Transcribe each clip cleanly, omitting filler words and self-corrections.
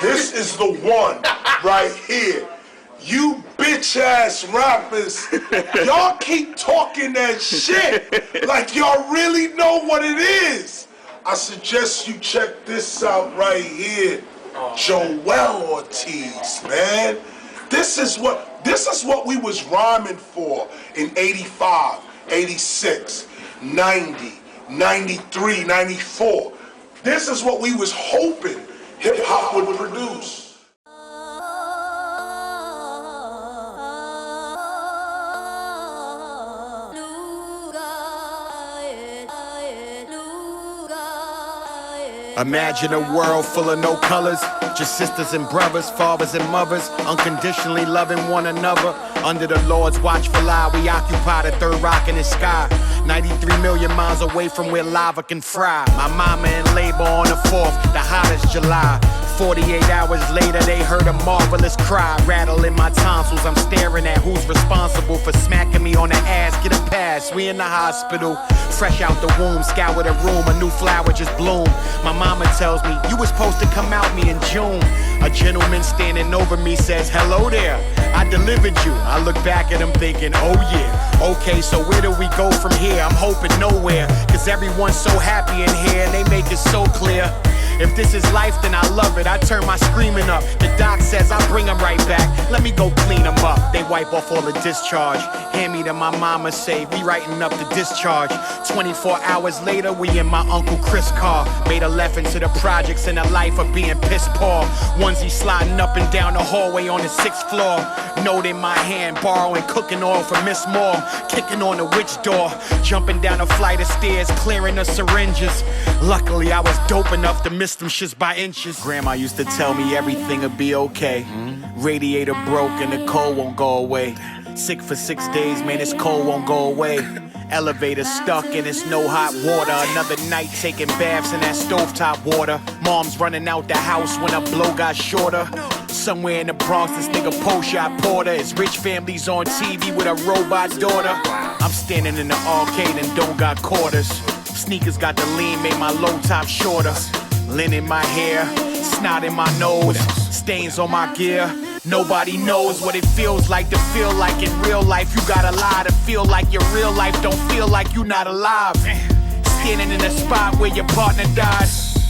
This is the one right here. You bitch-ass rappers, y'all keep talking that shit like y'all really know what it is. I suggest you check this out right here. Joell Ortiz, man. This is what we was rhyming for in 85, 86, 90, 93, 94. This is what we was hoping hip-hop would produce. Imagine a world full of no colors, just sisters and brothers, fathers and mothers, unconditionally loving one another. Under the Lord's watchful eye, we occupy the third rock in the sky. 93 million miles away from where lava can fry. My mama in labor on the 4th, the hottest July. 48 hours later, they heard a marvelous cry. Rattle in my tonsils, I'm staring at who's responsible for smacking me on the ass. Get a pass, we in the hospital. Fresh out the womb, scour the room, a new flower just bloomed. My mama tells me, you was supposed to come out me in June. A gentleman standing over me says, hello there, I delivered you. I look back at him thinking, oh yeah. Okay, so where do we go from here? I'm hoping nowhere, cause everyone's so happy in here and they make it so clear. If this is life, then I love it. I turn my screaming up. The doc says I'll bring them right back. Let me go clean them up. They wipe off all the discharge. Hand me to my mama, say we writing up the discharge. 24 hours later, we in my Uncle Chris' car. Made a left into the projects in the life of being piss poor. Onesie sliding up and down the hallway on the 6th floor. Note in my hand, borrowing cooking oil from Miss Moore. Kicking on the witch door. Jumping down a flight of stairs, clearing the syringes. Luckily, I was dope enough to miss them shits by inches. Grandma used to tell me everything'll be okay. Radiator broke and the cold won't go away. Sick for 6 days, man, this cold won't go away. Elevator stuck and it's no hot water. Another night taking baths in that stovetop water. Mom's running out the house when her blow got shorter. Somewhere in the Bronx, this nigga po-shot porter. His rich family's on TV with a robot daughter. I'm standing in the arcade and don't got quarters. Sneakers got the lean, made my low top shorter. Lint in my hair, snot in my nose, stains on my gear. Nobody knows what it feels like to feel like in real life. You gotta lie to feel like your real life don't feel like you not alive. Standing in a spot where your partner died.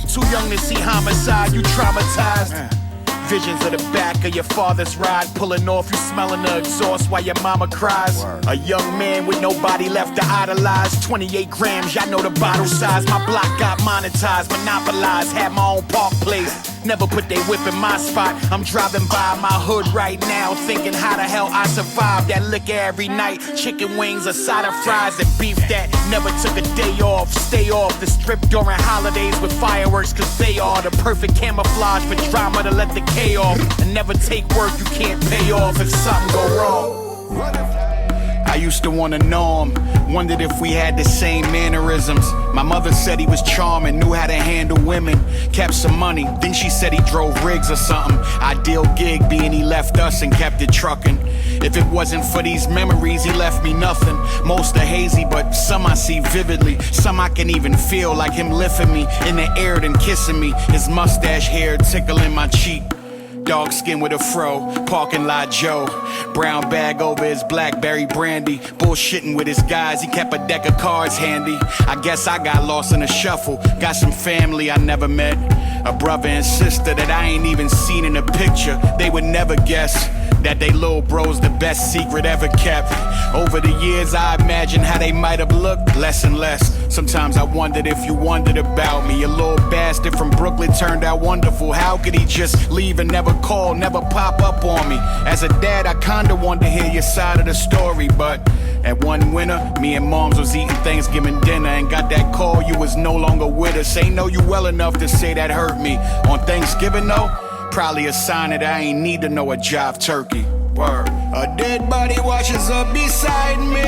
Too young to see homicide, you traumatized. Visions of the back of your father's ride, pulling off, you smelling the exhaust while your mama cries. A young man with nobody left to idolize. 28 grams, y'all know the bottle size. My block got monetized, monopolized, had my own park place. Never put they whip in my spot. I'm driving by my hood right now, thinking how the hell I survived that liquor every night. Chicken wings, a side of fries, and beef that never took a day off. Stay off the strip during holidays with fireworks, cause they are the perfect camouflage for drama to let the K off. And never take work you can't pay off if something go wrong. I used to wanna know him, wondered if we had the same mannerisms. My mother said he was charming, knew how to handle women, kept some money, then she said he drove rigs or something. Ideal gig being he left us and kept it trucking. If it wasn't for these memories, he left me nothing. Most are hazy, but some I see vividly. Some I can even feel, like him lifting me in the air and kissing me. His mustache hair tickling my cheek. Dog skin with a fro, parking lot Joe. Brown bag over his blackberry brandy. Bullshitting with his guys, he kept a deck of cards handy. I guess I got lost in the shuffle. Got some family I never met. A brother and sister that I ain't even seen in a picture. They would never guess that they little bro's the best secret ever kept. Over the years I imagine how they might have looked, less and less. Sometimes I wondered if you wondered about me. A little bastard from Brooklyn turned out wonderful. How could he just leave and never call, never pop up on me? As a dad I kinda wanted to hear your side of the story, but at one winter, me and moms was eating Thanksgiving dinner and got that call you was no longer with us. Ain't know you well enough to say that hurt me. On Thanksgiving though, probably a sign that I ain't need to know a jive turkey. Word. A dead body washes up beside me.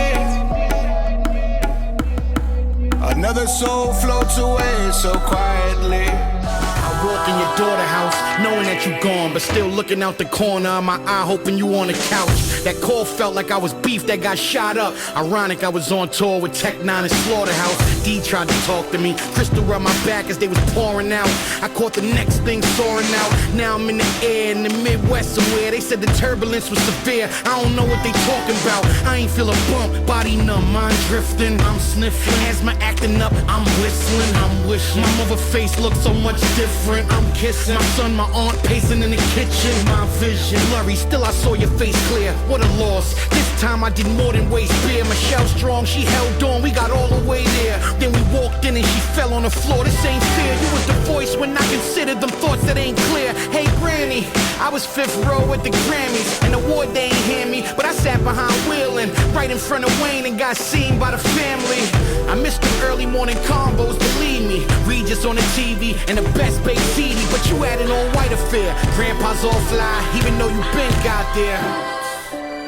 Another soul floats away so quietly. I walk in your daughter's house, knowing that you gone, but still looking out the corner of my eye, hoping you on the couch. That call felt like I was beef that got shot up. Ironic, I was on tour with Tech 9 and Slaughterhouse. D tried to talk to me, Crystal rubbed my back as they was pouring out. I caught the next thing soaring out. Now I'm in the air in the Midwest somewhere. They said the turbulence was severe. I don't know what they talking about. I ain't feel a bump, body numb, mind drifting. I'm sniffling, asthma acting up. I'm whistling, I'm wishing. My mother face looks so much different. I'm kissing my son, my aunt pacing in the kitchen. My vision blurry, still I saw your face clear. What a loss. This time I did more than waste beer. Michelle strong, she held on. We got all the way there. Then we walked in and she fell on the floor. This ain't fair. You was the voice when I considered them thoughts that ain't clear. Hey Granny, I was 5th row at the Grammys, and the award they ain't hand me, but I sat behind wheeling right in front of Wayne and got seen by the family. I missed the early morning combos, believe me. Regis on the TV and the best baked CD, but you had an all white affair. Grandpa's all fly, even though you been got there.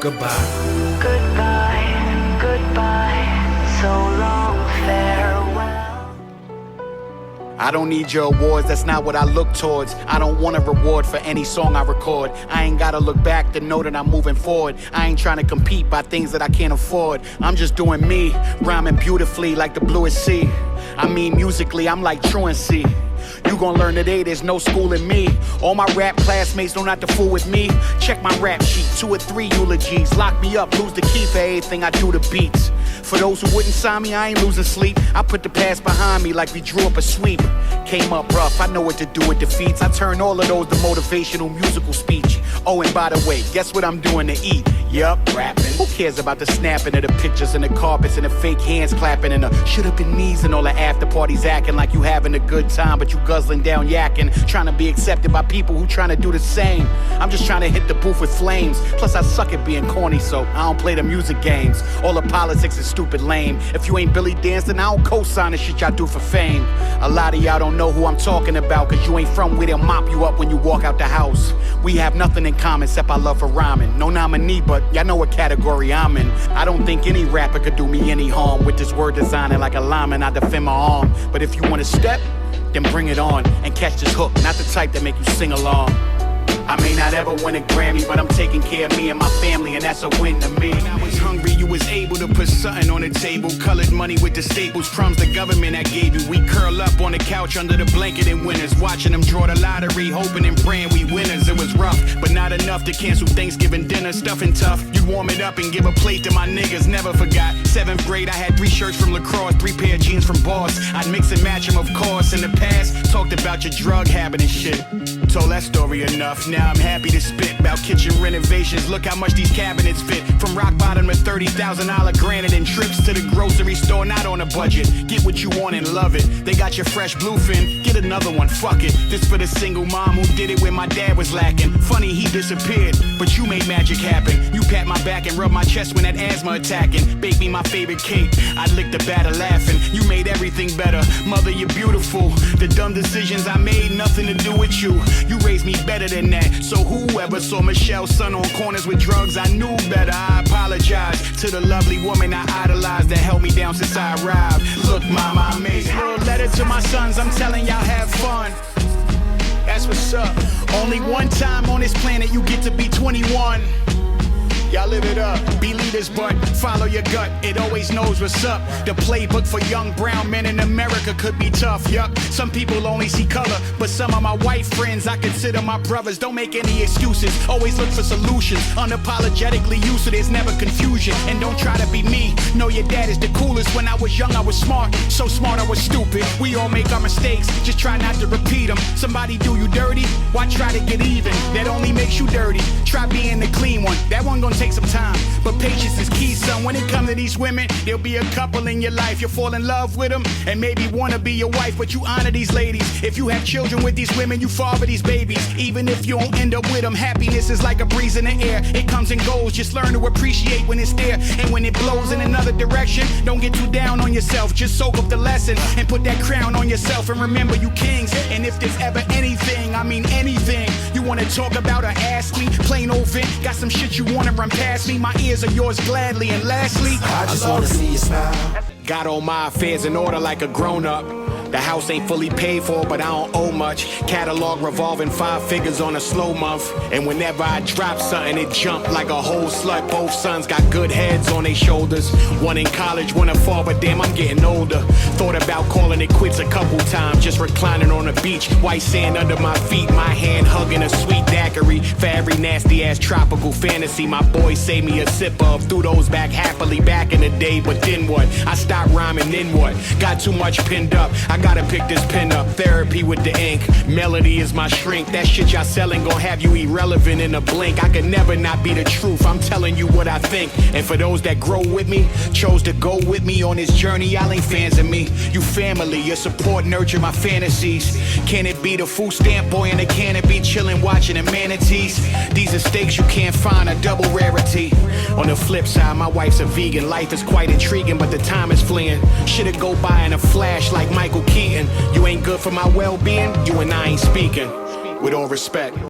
Goodbye. Goodbye, goodbye, so long, farewell. I don't need your awards, that's not what I look towards. I don't want a reward for any song I record. I ain't gotta look back to know that I'm moving forward. I ain't trying to compete by things that I can't afford. I'm just doing me, rhyming beautifully like the bluest sea. I mean musically, I'm like truancy. You gon' learn today, there's no schooling me. All my rap classmates know not to fool with me. Check my rap sheet, 2 or 3 eulogies. Lock me up, lose the key for everything I do to beats. For those who wouldn't sign me, I ain't losing sleep. I put the past behind me like we drew up a sweep. Came up rough, I know what to do with defeats. I turn all of those to motivational musical speech. Oh, and by the way, guess what I'm doing to eat? Yup, rapping. Who cares about the snapping of the pictures and the carpets and the fake hands clapping and the should-have-been knees and all the after parties acting like you having a good time, but you guzzling down yakking, trying to be accepted by people who trying to do the same. I'm just trying to hit the booth with flames. Plus I suck at being corny, so I don't play the music games. All the politics is stupid lame. If you ain't Billy Dance, then I don't co-sign the shit y'all do for fame. A lot of y'all don't know who I'm talking about, cause you ain't from where they'll mop you up when you walk out the house. We have nothing in common except our love for rhyming. No nominee, but y'all know what category I'm in. I don't think any rapper could do me any harm. With this word designing like a lineman, I defend my arm. But if you wanna step, then bring it on and catch this hook, not the type that make you sing along. I may not ever win a Grammy, but I'm taking care of me and my family, and that's a win to me. When I was hungry, you was able to put something on the table. Colored money with the staples, crumbs the government that gave you. We curl up on the couch under the blanket in winters, watching them draw the lottery, hoping and praying we winners. It was rough, but not enough to cancel Thanksgiving dinner. Stuffing tough, you'd warm it up and give a plate to my niggas. Never forgot, 7th grade, I had 3 shirts from lacrosse, 3 pair of jeans from Boss. I'd mix and match them, of course. In the past, talked about your drug habit and shit. Told that story enough. Now I'm happy to spit about kitchen renovations. Look how much these cabinets fit. From rock bottom to $30,000 granite and trips to the grocery store, not on a budget. Get what you want and love it. They got your fresh bluefin, get another one, fuck it. This for the single mom who did it when my dad was lacking. Funny he disappeared, but you made magic happen. You pat my back and rub my chest when that asthma attacking. Bake me my favorite cake, I'd lick the batter laughing. You made everything better, mother you're beautiful. The dumb decisions I made, nothing to do with you. You raised me better than that. So whoever saw Michelle's son on corners with drugs, I knew better. I apologize to the lovely woman I idolized that held me down since I arrived. Look, mama, I made a little letter to my sons. I'm telling y'all, have fun. That's what's up. Only one time on this planet you get to be 21. Y'all live it up, be leaders, but follow your gut. It always knows what's up. The playbook for young brown men in America could be tough, yup. Some people only see color, but some of my white friends I consider my brothers. Don't make any excuses, always look for solutions. Unapologetically used to there's never confusion. And don't try to be me, know your dad is the coolest. When I was young I was smart, so smart I was stupid. We all make our mistakes, just try not to repeat them. Somebody do you dirty, why try to get even? That only makes you dirty, try being the clean one. That one gonna take some time, but patience is key, son. When it comes to these women, there'll be a couple in your life. You'll fall in love with them and maybe wanna be your wife, but you honor these ladies. If you have children with these women, you father these babies. Even if you don't end up with them, happiness is like a breeze in the air. It comes and goes, just learn to appreciate when it's there. And when it blows in another direction, don't get too down on yourself. Just soak up the lesson and put that crown on yourself. And remember, you kings. And if there's ever anything, I mean anything, you wanna talk about or ask me, plain old Vin, got some shit you wanna run past me, my ears are yours gladly. And lastly, I just wanna see you smile. Got all my affairs in order like a grown-up. The house ain't fully paid for, but I don't owe much. Catalog revolving 5 figures on a slow month. And whenever I drop something, it jump like a whole slut. Both sons got good heads on their shoulders. One in college, one in fall, but damn, I'm getting older. Thought about calling it quits a couple times, just reclining on the beach. White sand under my feet, my hand hugging a sweet daiquiri. For every nasty ass tropical fantasy, my boy saved me a sip of. Threw those back happily back in the day, but then what? I stopped rhyming, then what? Got too much pinned up, I gotta pick this pen up. Therapy with the ink, melody is my shrink. That shit y'all selling gon' have you irrelevant in a blink. I could never not be the truth, I'm telling you what I think. And for those that grow with me, chose to go with me on this journey, y'all ain't fans of me. You family, your support nurture my fantasies. Can it be the food stamp boy in the canopy, chillin' watching the manatees? These are stakes you can't find, a double rarity. On the flip side, my wife's a vegan. Life is quite intriguing, but the time is fleeing. Shit'll go by in a flash like Michael Keaton. You ain't good for my well-being, you and I ain't speaking. With all respect.